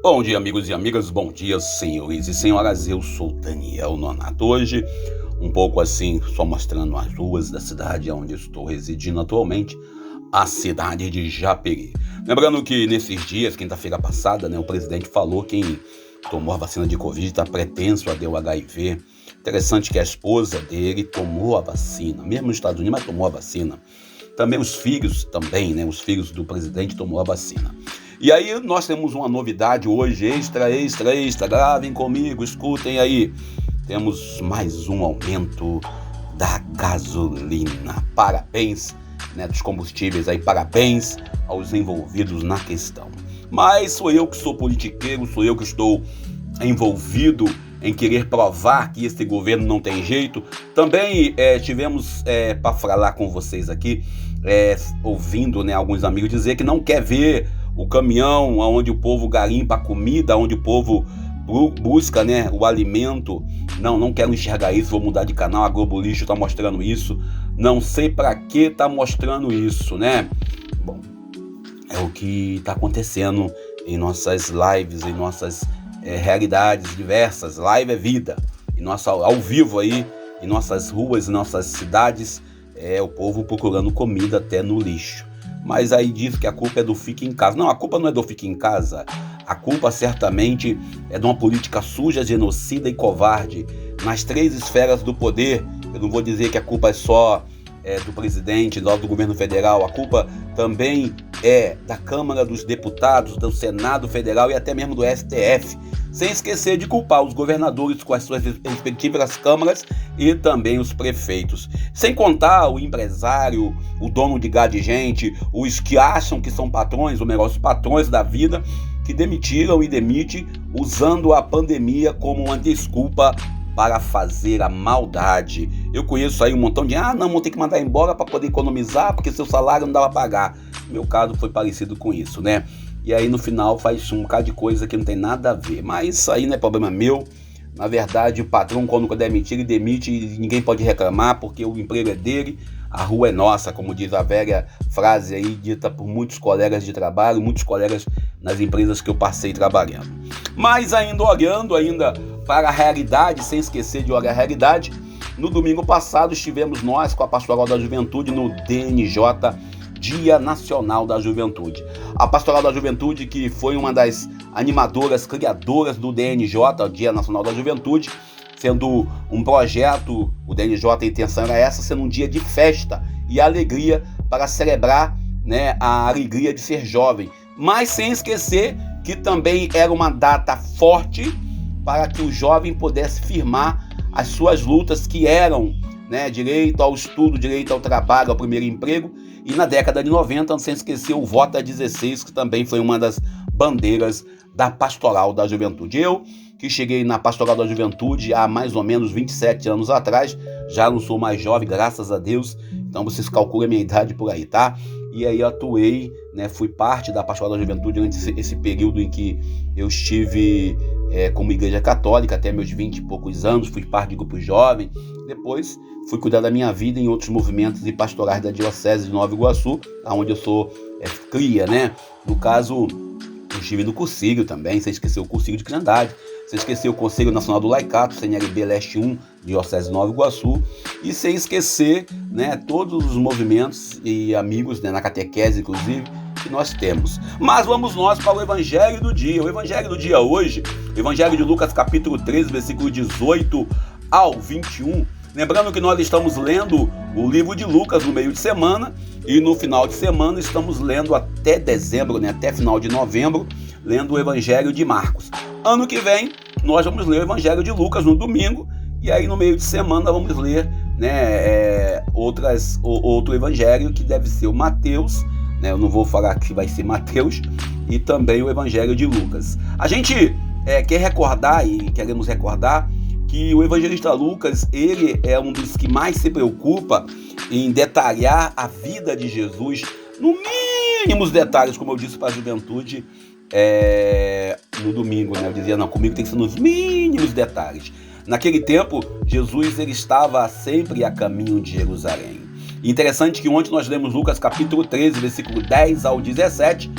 Bom dia, amigos e amigas, bom dia, senhores e senhoras. Eu sou Daniel Nonato. Hoje, um pouco assim, só mostrando as ruas da cidade onde estou residindo atualmente, a cidade de Japeri. Lembrando que nesses dias, quinta-feira passada, o presidente falou que quem tomou a vacina de Covid está pretenso a ter o HIV. Interessante que a esposa dele tomou a vacina, mesmo nos Estados Unidos, mas tomou a vacina. Também os filhos, os filhos do presidente tomou a vacina. E aí nós temos uma novidade hoje, extra, gravem comigo, escutem aí. Temos mais um aumento da gasolina. Parabéns, dos combustíveis aí, parabéns aos envolvidos na questão. Mas sou eu que sou politiqueiro, sou eu que estou envolvido em querer provar que esse governo não tem jeito. Também tivemos para falar com vocês aqui, ouvindo alguns amigos dizer que não quer ver o caminhão onde o povo garimpa a comida, onde o povo busca o alimento. Não quero enxergar isso, vou mudar de canal. A Globo Lixo está mostrando isso. Não sei para que está mostrando isso, Bom, é o que está acontecendo em nossas lives, em nossas realidades diversas. Live é vida. Ao vivo aí, em nossas ruas, em nossas cidades, o povo procurando comida até no lixo. Mas aí diz que a culpa é do Fique em Casa. Não, a culpa não é do Fique em Casa. A culpa certamente é de uma política suja, genocida e covarde nas três esferas do poder. Eu não vou dizer que a culpa é só do presidente, do governo federal. A culpa também é da Câmara dos Deputados, do Senado Federal e até mesmo do STF. Sem esquecer de culpar os governadores com as suas respectivas câmaras e também os prefeitos. Sem contar o empresário, o dono de gado de gente, os que acham que são patrões, ou melhor, os patrões da vida, que demitiram e demitem usando a pandemia como uma desculpa para fazer a maldade. Eu conheço aí um montão de vão ter que mandar embora para poder economizar, porque seu salário não dava para pagar. Meu caso foi parecido com isso, E aí no final faz um bocado de coisa que não tem nada a ver. Mas isso aí não é problema meu. Na verdade, o patrão, quando quer demitir, ele demite e ninguém pode reclamar, porque o emprego é dele, a rua é nossa, como diz a velha frase aí, dita por muitos colegas de trabalho, muitos colegas nas empresas que eu passei trabalhando. Mas olhando para a realidade, sem esquecer de olhar a realidade, no domingo passado estivemos nós com a Pastoral da Juventude no DNJ, Dia Nacional da Juventude. A Pastoral da Juventude, que foi uma das animadoras, criadoras do DNJ, o Dia Nacional da Juventude, sendo um projeto, o DNJ, a intenção era essa, sendo um dia de festa e alegria para celebrar a alegria de ser jovem. Mas sem esquecer que também era uma data forte para que o jovem pudesse firmar as suas lutas, que eram direito ao estudo, direito ao trabalho, ao primeiro emprego, e na década de 90, sem esquecer o Voto a 16, que também foi uma das bandeiras da Pastoral da Juventude. Eu, que cheguei na Pastoral da Juventude há mais ou menos 27 anos atrás, já não sou mais jovem, graças a Deus, então vocês calculem a minha idade por aí, tá? E aí atuei, fui parte da Pastoral da Juventude durante esse período em que eu estive como igreja católica, até meus 20 e poucos anos, fui parte de grupo jovem. Depois fui cuidar da minha vida em outros movimentos e pastorais da Diocese de Nova Iguaçu, onde eu sou cria, No caso, eu estive no Conselho também, sem esquecer o Conselho de Crandade, sem esquecer o Conselho Nacional do Laicato, CNLB Leste 1, Diocese de Nova Iguaçu, e sem esquecer todos os movimentos e amigos, na catequese, inclusive, que nós temos. Mas vamos nós para o Evangelho do dia. O Evangelho do dia hoje, o Evangelho de Lucas, capítulo 13, versículo 18 ao 21. Lembrando que nós estamos lendo o livro de Lucas no meio de semana e no final de semana estamos lendo até dezembro, até final de novembro, lendo o Evangelho de Marcos. Ano que vem nós vamos ler o Evangelho de Lucas no domingo e aí no meio de semana vamos ler outro Evangelho, que deve ser o Mateus, eu não vou falar que vai ser Mateus, e também o Evangelho de Lucas. A gente quer recordar e queremos recordar que o evangelista Lucas, ele é um dos que mais se preocupa em detalhar a vida de Jesus, no mínimos detalhes, como eu disse para a juventude no domingo, Eu dizia, comigo tem que ser nos mínimos detalhes. Naquele tempo, Jesus ele estava sempre a caminho de Jerusalém. E interessante que ontem nós lemos Lucas capítulo 13, versículo 10 ao 17,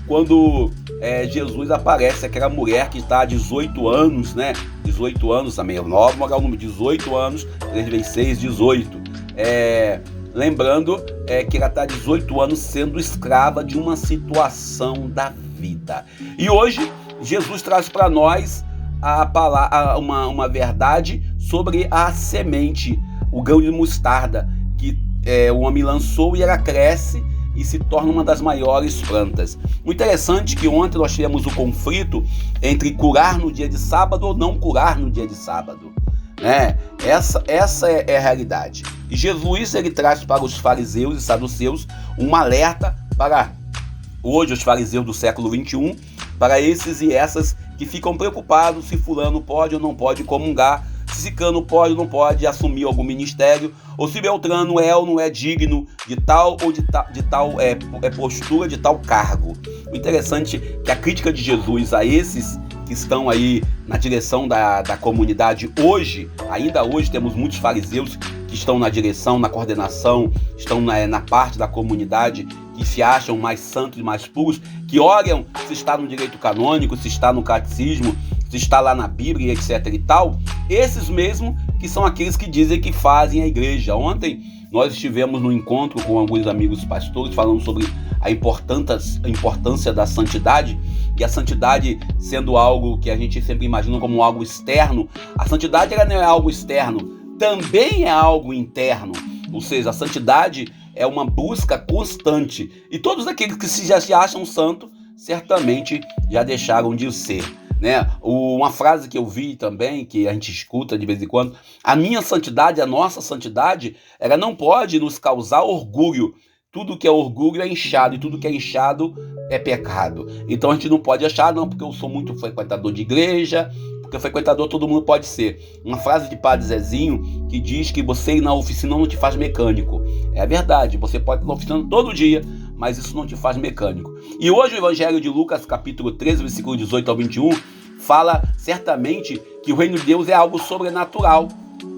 quando Jesus aparece aquela mulher que está há 18 anos, né? 18 anos também, 9, mas é o número 18 anos, 3 vezes 6, 18. Lembrando que ela está 18 anos sendo escrava de uma situação da vida. E hoje, Jesus traz para nós uma verdade sobre a semente, o grão de mostarda, que o homem lançou e ela cresce e se torna uma das maiores plantas. O interessante é que ontem nós tivemos o conflito entre curar no dia de sábado ou não curar no dia de sábado. Essa é a realidade. E Jesus ele traz para os fariseus e saduceus um alerta para hoje os fariseus do século 21, para esses e essas que ficam preocupados se fulano pode ou não pode comungar, se Ciclano pode ou não pode assumir algum ministério, ou se Beltrano é ou não é digno de tal ou de tal postura, de tal cargo. O interessante é que a crítica de Jesus a esses que estão aí na direção da comunidade hoje, ainda hoje temos muitos fariseus que estão na direção, na coordenação, estão na parte da comunidade que se acham mais santos e mais puros, que olham se está no direito canônico, se está no catecismo, se está lá na Bíblia, etc e tal. Esses mesmo que são aqueles que dizem que fazem a igreja. Ontem nós estivemos no encontro com alguns amigos pastores falando sobre a importância da santidade, e a santidade sendo algo que a gente sempre imagina como algo externo. A santidade ela não é algo externo, também é algo interno. Ou seja, a santidade é uma busca constante. E todos aqueles que já se acham santos, certamente já deixaram de ser. Uma frase que eu vi também, que a gente escuta de vez em quando: a minha santidade, a nossa santidade, ela não pode nos causar orgulho. Tudo que é orgulho é inchado, e tudo que é inchado é pecado. Então a gente não pode achar, não, porque eu sou muito frequentador de igreja, porque frequentador todo mundo pode ser. Uma frase de Padre Zezinho que diz que você ir na oficina não te faz mecânico. É verdade, você pode ir na oficina todo dia, mas isso não te faz mecânico. E hoje o Evangelho de Lucas, capítulo 13, versículo 18 ao 21, fala certamente que o reino de Deus é algo sobrenatural,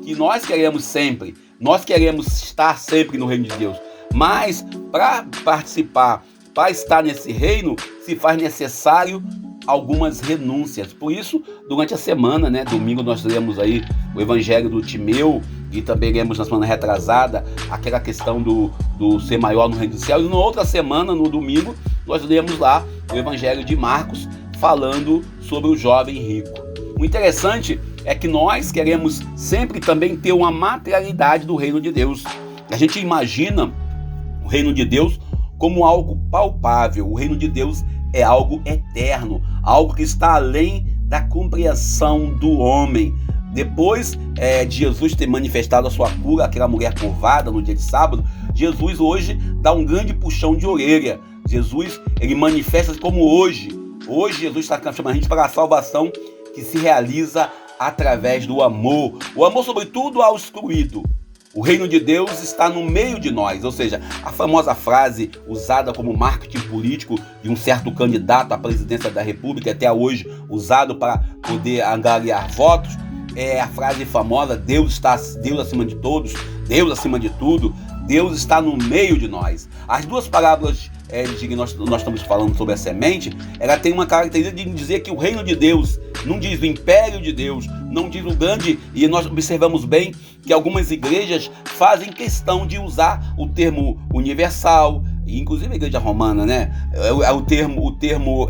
que nós queremos sempre, nós queremos estar sempre no reino de Deus. Mas para participar, para estar nesse reino, se faz necessário algumas renúncias. Por isso, durante a semana, domingo nós lemos aí o Evangelho do Timeu, e também lemos na semana retrasada aquela questão do ser maior no reino do céu. E na outra semana, no domingo, nós lemos lá o Evangelho de Marcos, falando sobre o jovem rico. O interessante é que nós queremos sempre também ter uma materialidade do reino de Deus. A gente imagina o reino de Deus como algo palpável. O reino de Deus é algo eterno, algo que está além da compreensão do homem. Depois de Jesus ter manifestado a sua cura àquela mulher curvada no dia de sábado, Jesus hoje dá um grande puxão de orelha. Jesus, ele manifesta como hoje. Hoje Jesus está chamando a gente para a salvação que se realiza através do amor. O amor, sobretudo, ao excluído. O reino de Deus está no meio de nós, ou seja, a famosa frase usada como marketing político de um certo candidato à presidência da República, até hoje usado para poder angariar votos, é a frase famosa: Deus acima de todos, Deus acima de tudo, Deus está no meio de nós. As duas parábolas de que nós estamos falando sobre a semente, ela tem uma característica de dizer que o reino de Deus, não diz o império de Deus, não diz o grande, e nós observamos bem que algumas igrejas fazem questão de usar o termo universal, inclusive a igreja romana, o termo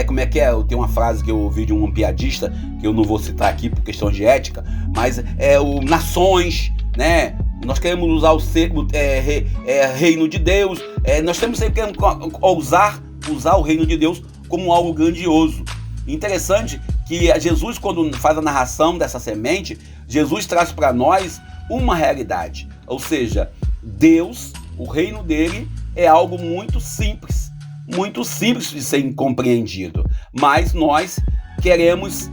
como é que é? Tem uma frase que eu ouvi de um piadista, que eu não vou citar aqui por questão de ética, mas o nações, Nós queremos usar o reino de Deus. Nós temos sempre que usar o reino de Deus como algo grandioso. Interessante que Jesus, quando faz a narração dessa semente, Jesus traz para nós uma realidade. Ou seja, Deus, o reino dele, é algo muito simples de ser compreendido. Mas nós queremos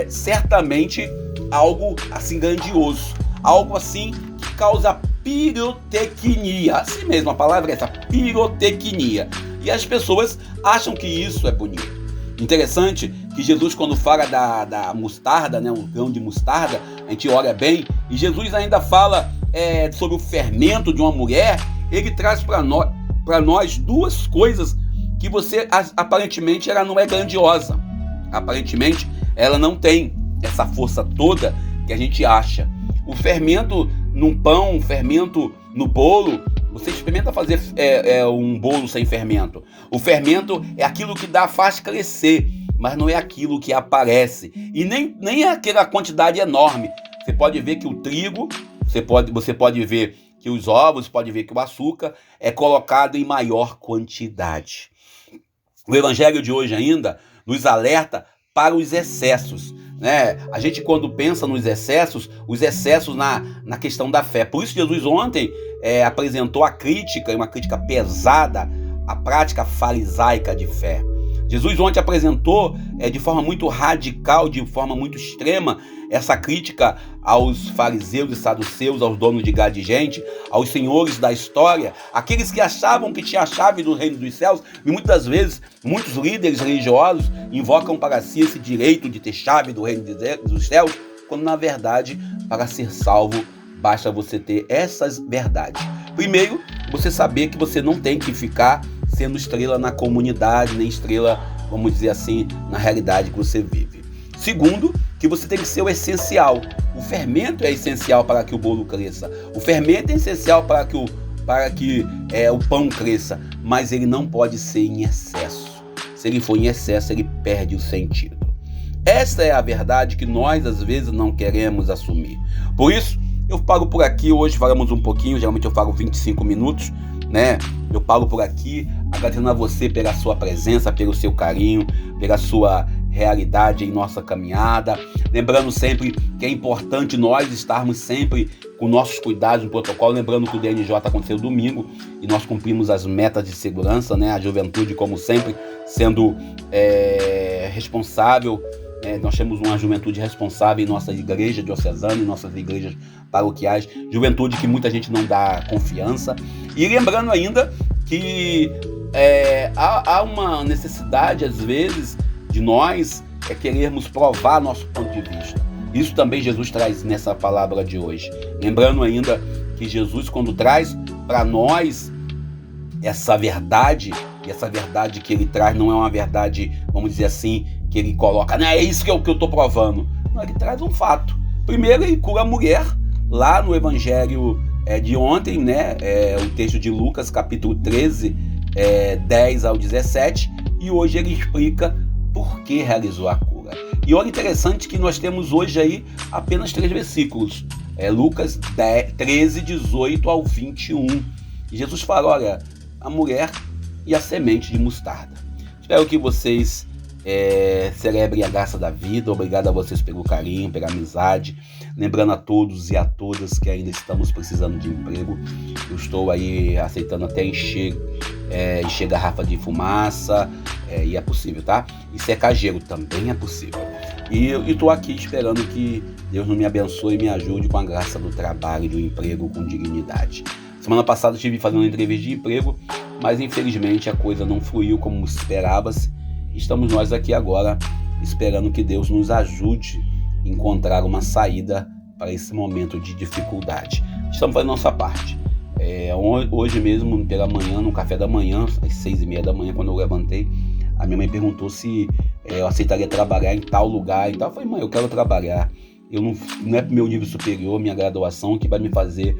certamente algo assim grandioso. Algo assim que causa pirotecnia. Assim mesmo, a palavra é essa, pirotecnia. E as pessoas acham que isso é bonito. Interessante que Jesus, quando fala da mostarda, o grão de mostarda, a gente olha bem, e Jesus ainda fala sobre o fermento de uma mulher. Ele traz para nós duas coisas que você, aparentemente, ela não é grandiosa. Aparentemente, ela não tem essa força toda que a gente acha. O fermento num pão, o fermento no bolo, você experimenta fazer um bolo sem fermento. O fermento é aquilo que faz crescer, mas não é aquilo que aparece. E nem é aquela quantidade enorme. Você pode ver que o trigo, você pode ver que os ovos, pode ver que o açúcar é colocado em maior quantidade. O evangelho de hoje ainda nos alerta para os excessos, né? A gente, quando pensa nos excessos, os excessos na questão da fé. Por isso Jesus ontem apresentou a crítica, uma crítica pesada, à prática farisaica de fé. Jesus ontem apresentou de forma muito radical, de forma muito extrema, essa crítica aos fariseus e saduceus, aos donos de gado de gente, aos senhores da história, aqueles que achavam que tinha a chave do reino dos céus, e muitas vezes muitos líderes religiosos invocam para si esse direito de ter chave do reino dos céus, quando na verdade, para ser salvo, basta você ter essas verdades. Primeiro, você saber que você não tem que ficar sendo estrela na comunidade, nem estrela, vamos dizer assim, na realidade que você vive. Segundo, que você tem que ser o essencial. O fermento é essencial para que o bolo cresça. O fermento é essencial para que o pão cresça, mas ele não pode ser em excesso. Se ele for em excesso, ele perde o sentido. Essa é a verdade que nós, às vezes, não queremos assumir. Por isso, eu paro por aqui. Hoje falamos um pouquinho, geralmente eu falo 25 minutos, né? Eu paro por aqui, agradecendo a você pela sua presença, pelo seu carinho, pela sua realidade em nossa caminhada. Lembrando sempre que é importante nós estarmos sempre com nossos cuidados no protocolo. Lembrando que o DNJ aconteceu domingo e nós cumprimos as metas de segurança, né? A juventude, como sempre, sendo responsável. Nós temos uma juventude responsável em nossa igreja diocesana, em nossas igrejas paroquiais, juventude que muita gente não dá confiança. E lembrando ainda que há uma necessidade, às vezes, de nós querermos provar nosso ponto de vista. Isso também Jesus traz nessa palavra de hoje. Lembrando ainda que Jesus, quando traz para nós essa verdade, e essa verdade que ele traz não é uma verdade, vamos dizer assim, que ele coloca, não é isso que eu estou provando. Não, ele traz um fato. Primeiro, ele cura a mulher, lá no evangelho de ontem, né? O texto de Lucas, capítulo 13, 10 ao 17, e hoje ele explica por que realizou a cura. E olha, interessante que nós temos hoje aí apenas 3 versículos. Lucas 13, 18 ao 21. E Jesus fala, olha, a mulher e a semente de mostarda. Espero que vocês celebrem a graça da vida. Obrigado a vocês pelo carinho, pela amizade. Lembrando a todos e a todas que ainda estamos precisando de emprego. Eu estou aí aceitando até encher garrafa de fumaça, e é possível, tá? E secar gelo também é possível. E eu estou aqui esperando que Deus me abençoe e me ajude com a graça do trabalho e do emprego com dignidade. Semana passada eu estive fazendo uma entrevista de emprego, mas infelizmente a coisa não fluiu como esperava-se. Estamos nós aqui agora esperando que Deus nos ajude a encontrar uma saída para esse momento de dificuldade. Estamos fazendo nossa parte. Hoje mesmo, pela manhã, no café da manhã, às 6h30 da manhã, quando eu levantei, a minha mãe perguntou se eu aceitaria trabalhar em tal lugar. Então eu falei, mãe, eu quero trabalhar. Não é pro meu nível superior, minha graduação, que vai me fazer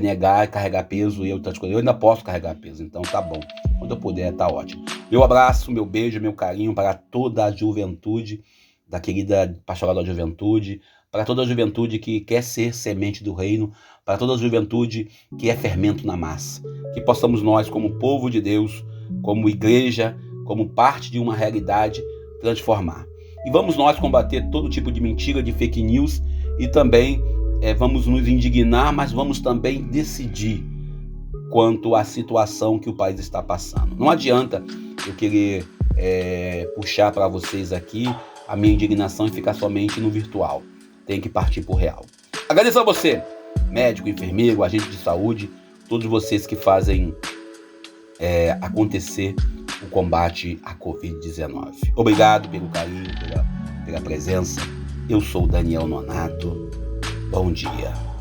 negar, carregar peso e outras coisas. Eu ainda posso carregar peso, então tá bom. Quando eu puder, tá ótimo. Meu abraço, meu beijo, meu carinho para toda a juventude, da querida Pastoral da Juventude, para toda a juventude que quer ser semente do reino, para toda a juventude que é fermento na massa. Que possamos nós, como povo de Deus, como igreja, como parte de uma realidade, transformar. E vamos nós combater todo tipo de mentira, de fake news, e também vamos nos indignar, mas vamos também decidir quanto à situação que o país está passando. Não adianta eu querer puxar para vocês aqui a minha indignação e ficar somente no virtual. Tem que partir para o real. Agradeço a você, médico, enfermeiro, agente de saúde, todos vocês que fazem acontecer o combate à Covid-19. Obrigado pelo carinho, pela presença. Eu sou o Daniel Nonato. Bom dia.